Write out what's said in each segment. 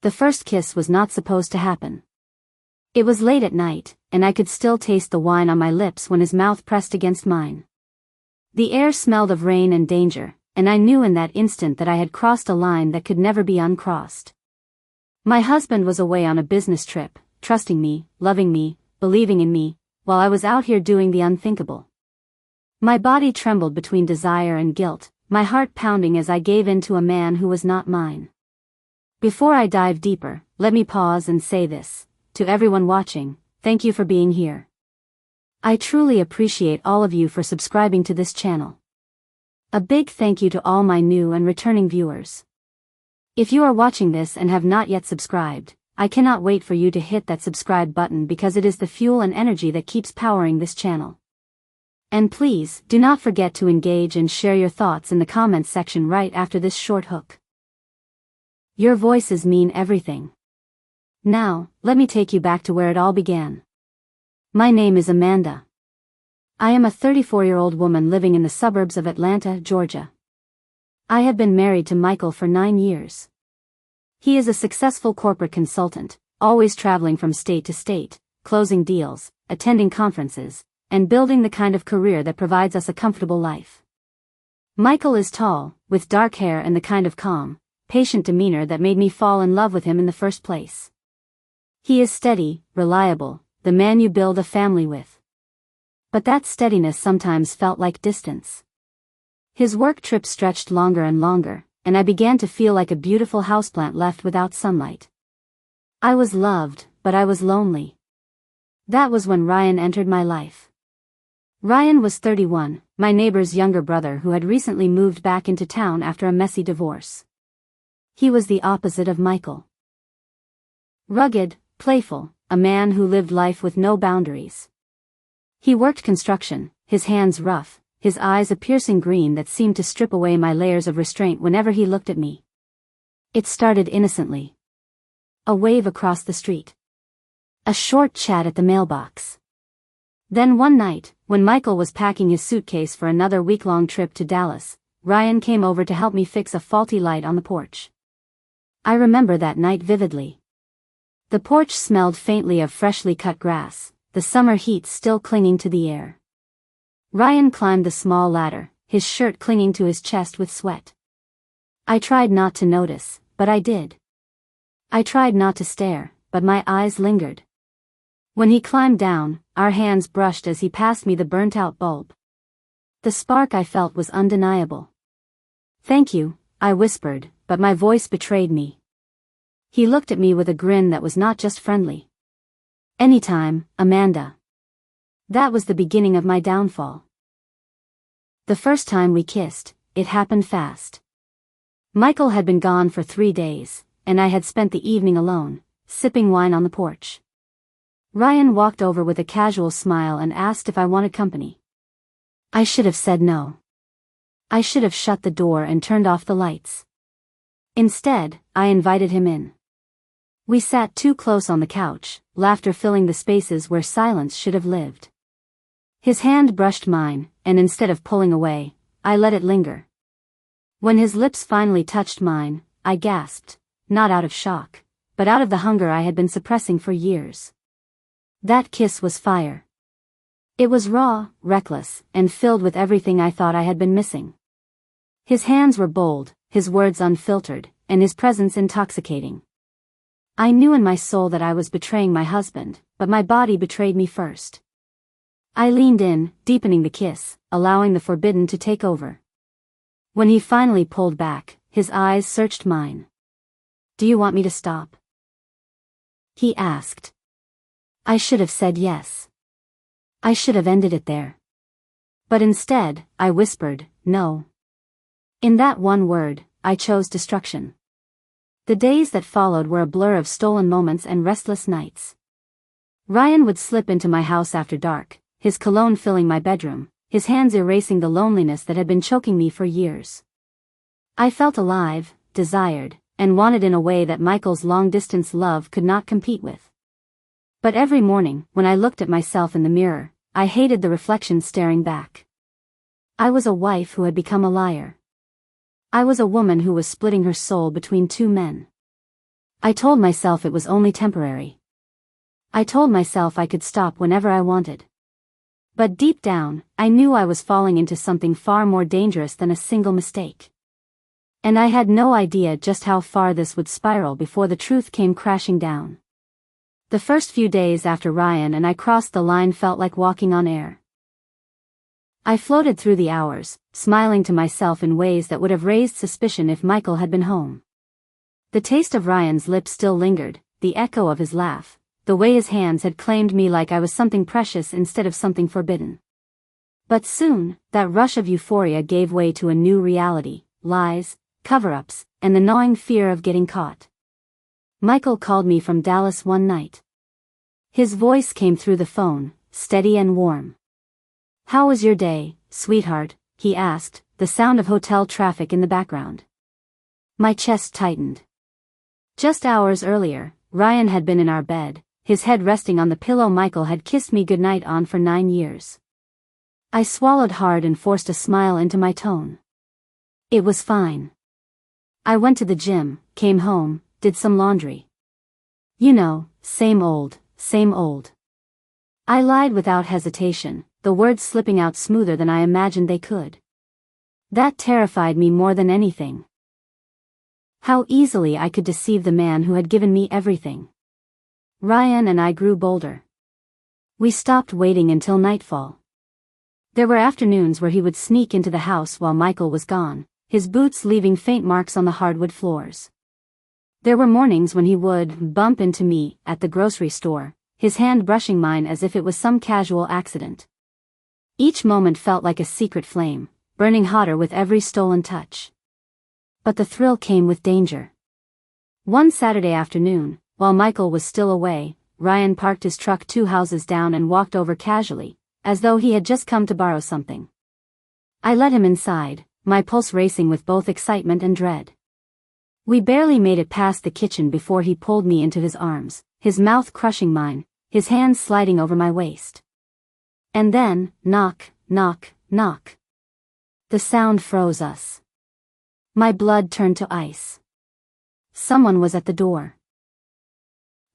the first kiss was not supposed to happen. It was late at night, and I could still taste the wine on my lips when his mouth pressed against mine. The air smelled of rain and danger, and I knew in that instant that I had crossed a line that could never be uncrossed. My husband was away on a business trip, trusting me, loving me, believing in me, while I was out here doing the unthinkable. My body trembled between desire and guilt, my heart pounding as I gave in to a man who was not mine. Before I dive deeper, let me pause and say this. To everyone watching, thank you for being here. I truly appreciate all of you for subscribing to this channel. A big thank you to all my new and returning viewers. If you are watching this and have not yet subscribed, I cannot wait for you to hit that subscribe button because it is the fuel and energy that keeps powering this channel. And please, do not forget to engage and share your thoughts in the comments section right after this short hook. Your voices mean everything. Now, let me take you back to where it all began. My name is Amanda. I am a 34-year-old woman living in the suburbs of Atlanta, Georgia. I have been married to Michael for 9 years. He is a successful corporate consultant, always traveling from state to state, closing deals, attending conferences, and building the kind of career that provides us a comfortable life. Michael is tall, with dark hair and the kind of calm, patient demeanor that made me fall in love with him in the first place. He is steady, reliable, the man you build a family with. But that steadiness sometimes felt like distance. His work trips stretched longer and longer, and I began to feel like a beautiful houseplant left without sunlight. I was loved, but I was lonely. That was when Ryan entered my life. Ryan was 31, my neighbor's younger brother who had recently moved back into town after a messy divorce. He was the opposite of Michael. Rugged, playful, a man who lived life with no boundaries. He worked construction, his hands rough, his eyes a piercing green that seemed to strip away my layers of restraint whenever he looked at me. It started innocently. A wave across the street. A short chat at the mailbox. Then one night, when Michael was packing his suitcase for another week-long trip to Dallas, Ryan came over to help me fix a faulty light on the porch. I remember that night vividly. The porch smelled faintly of freshly cut grass, the summer heat still clinging to the air. Ryan climbed the small ladder, his shirt clinging to his chest with sweat. I tried not to notice, but I did. I tried not to stare, but my eyes lingered. When he climbed down, our hands brushed as he passed me the burnt-out bulb. The spark I felt was undeniable. "Thank you," I whispered, but my voice betrayed me. He looked at me with a grin that was not just friendly. "Anytime, Amanda." That was the beginning of my downfall. The first time we kissed, it happened fast. Michael had been gone for 3 days, and I had spent the evening alone, sipping wine on the porch. Ryan walked over with a casual smile and asked if I wanted company. I should have said no. I should have shut the door and turned off the lights. Instead, I invited him in. We sat too close on the couch, laughter filling the spaces where silence should have lived. His hand brushed mine, and instead of pulling away, I let it linger. When his lips finally touched mine, I gasped, not out of shock, but out of the hunger I had been suppressing for years. That kiss was fire. It was raw, reckless, and filled with everything I thought I had been missing. His hands were bold, his words unfiltered, and his presence intoxicating. I knew in my soul that I was betraying my husband, but my body betrayed me first. I leaned in, deepening the kiss, allowing the forbidden to take over. When he finally pulled back, his eyes searched mine. "Do you want me to stop?" he asked. I should have said yes. I should have ended it there. But instead, I whispered, no. In that one word, I chose destruction. The days that followed were a blur of stolen moments and restless nights. Ryan would slip into my house after dark, his cologne filling my bedroom, his hands erasing the loneliness that had been choking me for years. I felt alive, desired, and wanted in a way that Michael's long-distance love could not compete with. But every morning, when I looked at myself in the mirror, I hated the reflection staring back. I was a wife who had become a liar. I was a woman who was splitting her soul between 2 men. I told myself it was only temporary. I told myself I could stop whenever I wanted. But deep down, I knew I was falling into something far more dangerous than a single mistake. And I had no idea just how far this would spiral before the truth came crashing down. The first few days after Ryan and I crossed the line felt like walking on air. I floated through the hours, smiling to myself in ways that would have raised suspicion if Michael had been home. The taste of Ryan's lips still lingered, the echo of his laugh, the way his hands had claimed me like I was something precious instead of something forbidden. But soon, that rush of euphoria gave way to a new reality, lies, cover-ups, and the gnawing fear of getting caught. Michael called me from Dallas one night. His voice came through the phone, steady and warm. "How was your day, sweetheart?" he asked, the sound of hotel traffic in the background. My chest tightened. Just hours earlier, Ryan had been in our bed, his head resting on the pillow Michael had kissed me goodnight on for 9 years. I swallowed hard and forced a smile into my tone. It was fine. I went to the gym, came home, did some laundry. You know, same old, same old. I lied without hesitation, the words slipping out smoother than I imagined they could. That terrified me more than anything. How easily I could deceive the man who had given me everything. Ryan and I grew bolder. We stopped waiting until nightfall. There were afternoons where he would sneak into the house while Michael was gone, his boots leaving faint marks on the hardwood floors. There were mornings when he would bump into me at the grocery store, his hand brushing mine as if it was some casual accident. Each moment felt like a secret flame, burning hotter with every stolen touch. But the thrill came with danger. One Saturday afternoon, while Michael was still away, Ryan parked his truck 2 houses down and walked over casually, as though he had just come to borrow something. I let him inside, my pulse racing with both excitement and dread. We barely made it past the kitchen before he pulled me into his arms, his mouth crushing mine, his hands sliding over my waist. And then, knock, knock, knock. The sound froze us. My blood turned to ice. Someone was at the door.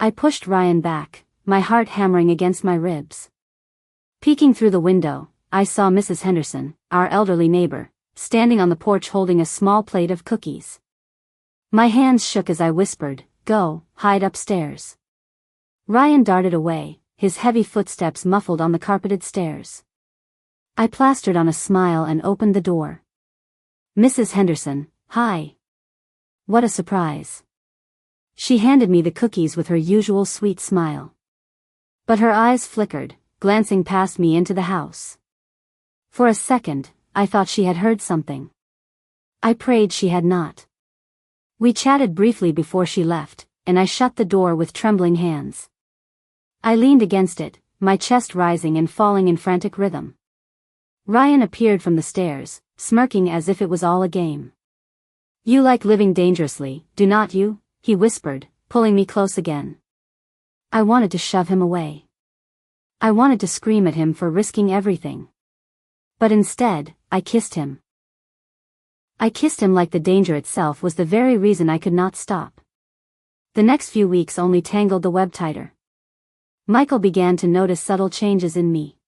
I pushed Ryan back, my heart hammering against my ribs. Peeking through the window, I saw Mrs. Henderson, our elderly neighbor, standing on the porch holding a small plate of cookies. My hands shook as I whispered, "Go, hide upstairs." Ryan darted away, his heavy footsteps muffled on the carpeted stairs. I plastered on a smile and opened the door. "Mrs. Henderson, hi." What a surprise. She handed me the cookies with her usual sweet smile. But her eyes flickered, glancing past me into the house. For a second, I thought she had heard something. I prayed she had not. We chatted briefly before she left, and I shut the door with trembling hands. I leaned against it, my chest rising and falling in frantic rhythm. Ryan appeared from the stairs, smirking as if it was all a game. "You like living dangerously, do not you?" he whispered, pulling me close again. I wanted to shove him away. I wanted to scream at him for risking everything. But instead, I kissed him. I kissed him like the danger itself was the very reason I could not stop. The next few weeks only tangled the web tighter. Michael began to notice subtle changes in me.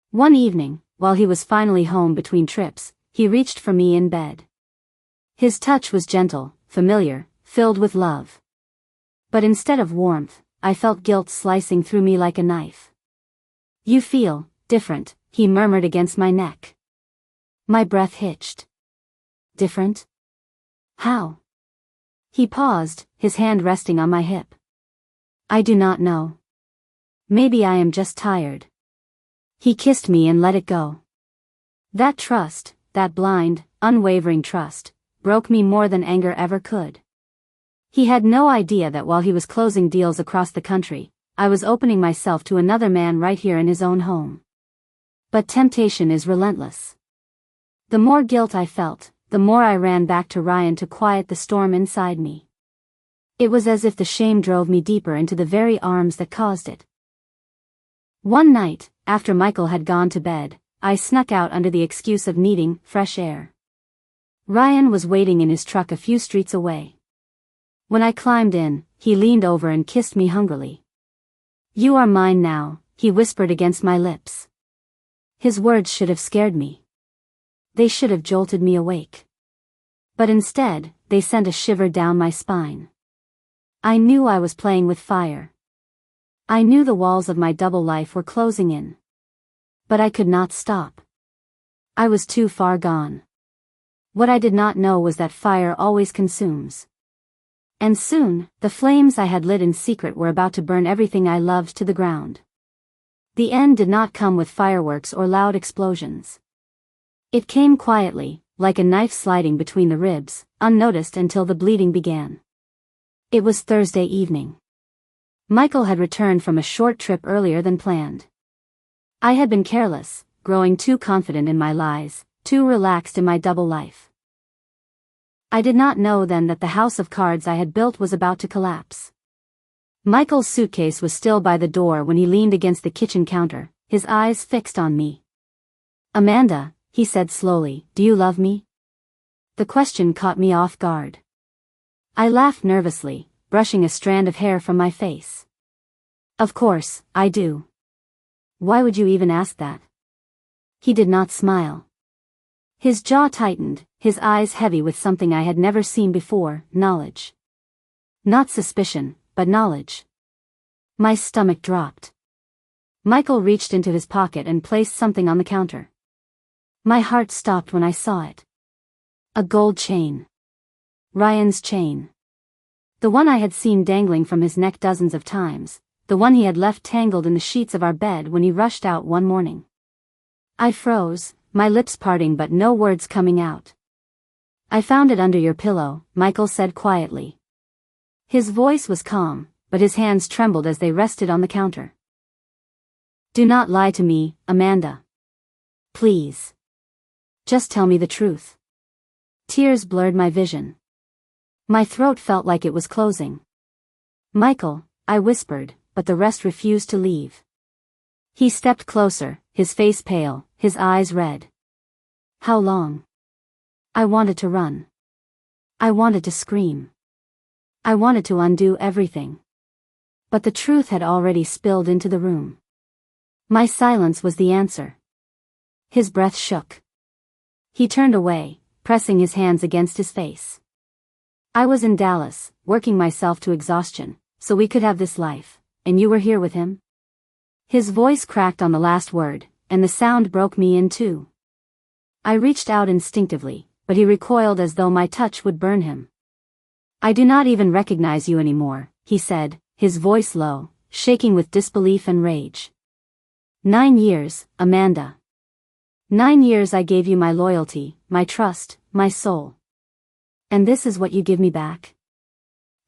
One evening, while he was finally home between trips, he reached for me in bed. His touch was gentle, familiar, filled with love. But instead of warmth, I felt guilt slicing through me like a knife. "You feel different," he murmured against my neck. My breath hitched. Different? How? He paused, his hand resting on my hip. "I do not know. Maybe I am just tired." He kissed me and let it go. That trust, that blind, unwavering trust, broke me more than anger ever could. He had no idea that while he was closing deals across the country, I was opening myself to another man right here in his own home. But temptation is relentless. The more guilt I felt, the more I ran back to Ryan to quiet the storm inside me. It was as if the shame drove me deeper into the very arms that caused it. One night, after Michael had gone to bed, I snuck out under the excuse of needing fresh air. Ryan was waiting in his truck a few streets away. When I climbed in, he leaned over and kissed me hungrily. "You are mine now," he whispered against my lips. His words should have scared me. They should have jolted me awake. But instead, they sent a shiver down my spine. I knew I was playing with fire. I knew the walls of my double life were closing in. But I could not stop. I was too far gone. What I did not know was that fire always consumes. And soon, the flames I had lit in secret were about to burn everything I loved to the ground. The end did not come with fireworks or loud explosions. It came quietly, like a knife sliding between the ribs, unnoticed until the bleeding began. It was Thursday evening. Michael had returned from a short trip earlier than planned. I had been careless, growing too confident in my lies, too relaxed in my double life. I did not know then that the house of cards I had built was about to collapse. Michael's suitcase was still by the door when he leaned against the kitchen counter, his eyes fixed on me. "Amanda," he said slowly, "do you love me?" The question caught me off guard. I laughed nervously, brushing a strand of hair from my face. "Of course, I do. Why would you even ask that?" He did not smile. His jaw tightened, his eyes heavy with something I had never seen before, knowledge. Not suspicion, but knowledge. My stomach dropped. Michael reached into his pocket and placed something on the counter. My heart stopped when I saw it. A gold chain. Ryan's chain. The one I had seen dangling from his neck dozens of times, the one he had left tangled in the sheets of our bed when he rushed out one morning. I froze, my lips parting but no words coming out. "I found it under your pillow," Michael said quietly. His voice was calm, but his hands trembled as they rested on the counter. "Do not lie to me, Amanda. Please. Just tell me the truth." Tears blurred my vision. My throat felt like it was closing. "Michael," I whispered, but the rest refused to leave. He stepped closer, his face pale, his eyes red. "How long?" I wanted to run. I wanted to scream. I wanted to undo everything. But the truth had already spilled into the room. My silence was the answer. His breath shook. He turned away, pressing his hands against his face. "I was in Dallas, working myself to exhaustion, so we could have this life, and you were here with him?" His voice cracked on the last word, and the sound broke me in two. I reached out instinctively, but he recoiled as though my touch would burn him. "I do not even recognize you anymore," he said, his voice low, shaking with disbelief and rage. 9 years, Amanda. 9 years I gave you my loyalty, my trust, my soul. And this is what you give me back?"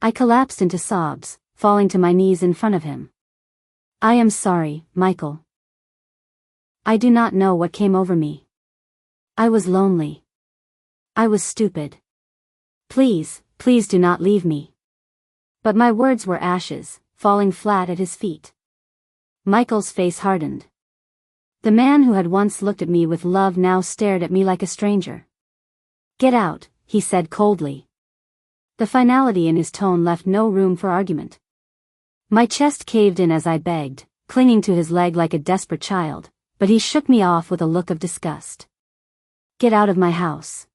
I collapsed into sobs, falling to my knees in front of him. "I am sorry, Michael. I do not know what came over me. I was lonely. I was stupid. Please, please do not leave me." But my words were ashes, falling flat at his feet. Michael's face hardened. The man who had once looked at me with love now stared at me like a stranger. "Get out," he said coldly. The finality in his tone left no room for argument. My chest caved in as I begged, clinging to his leg like a desperate child, but he shook me off with a look of disgust. "Get out of my house.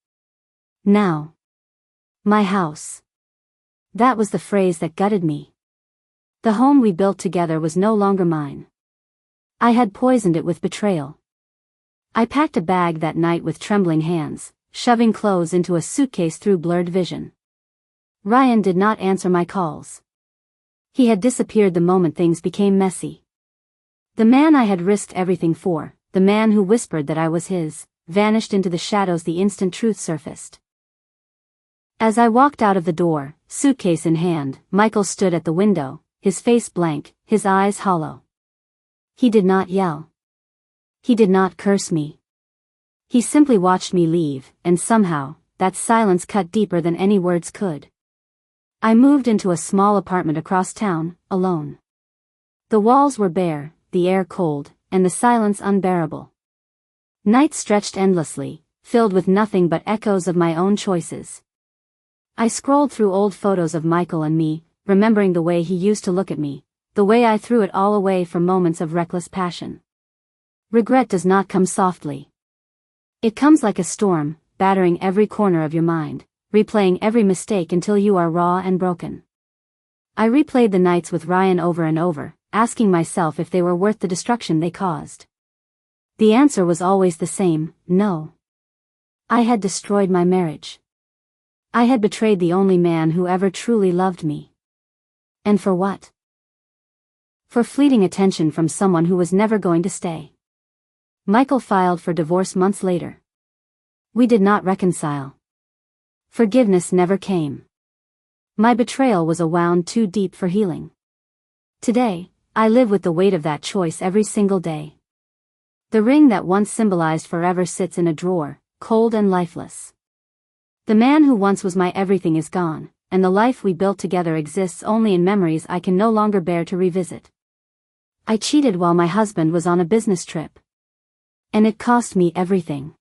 Now. My house." That was the phrase that gutted me. The home we built together was no longer mine. I had poisoned it with betrayal. I packed a bag that night with trembling hands, shoving clothes into a suitcase through blurred vision. Ryan did not answer my calls. He had disappeared the moment things became messy. The man I had risked everything for, the man who whispered that I was his, vanished into the shadows the instant truth surfaced. As I walked out of the door, suitcase in hand, Michael stood at the window, his face blank, his eyes hollow. He did not yell. He did not curse me. He simply watched me leave, and somehow, that silence cut deeper than any words could. I moved into a small apartment across town, alone. The walls were bare, the air cold, and the silence unbearable. Nights stretched endlessly, filled with nothing but echoes of my own choices. I scrolled through old photos of Michael and me, remembering the way he used to look at me, the way I threw it all away for moments of reckless passion. Regret does not come softly. It comes like a storm, battering every corner of your mind, replaying every mistake until you are raw and broken. I replayed the nights with Ryan over and over, asking myself if they were worth the destruction they caused. The answer was always the same: no. I had destroyed my marriage. I had betrayed the only man who ever truly loved me. And for what? For fleeting attention from someone who was never going to stay. Michael filed for divorce months later. We did not reconcile. Forgiveness never came. My betrayal was a wound too deep for healing. Today, I live with the weight of that choice every single day. The ring that once symbolized forever sits in a drawer, cold and lifeless. The man who once was my everything is gone, and the life we built together exists only in memories I can no longer bear to revisit. I cheated while my husband was on a business trip. And it cost me everything.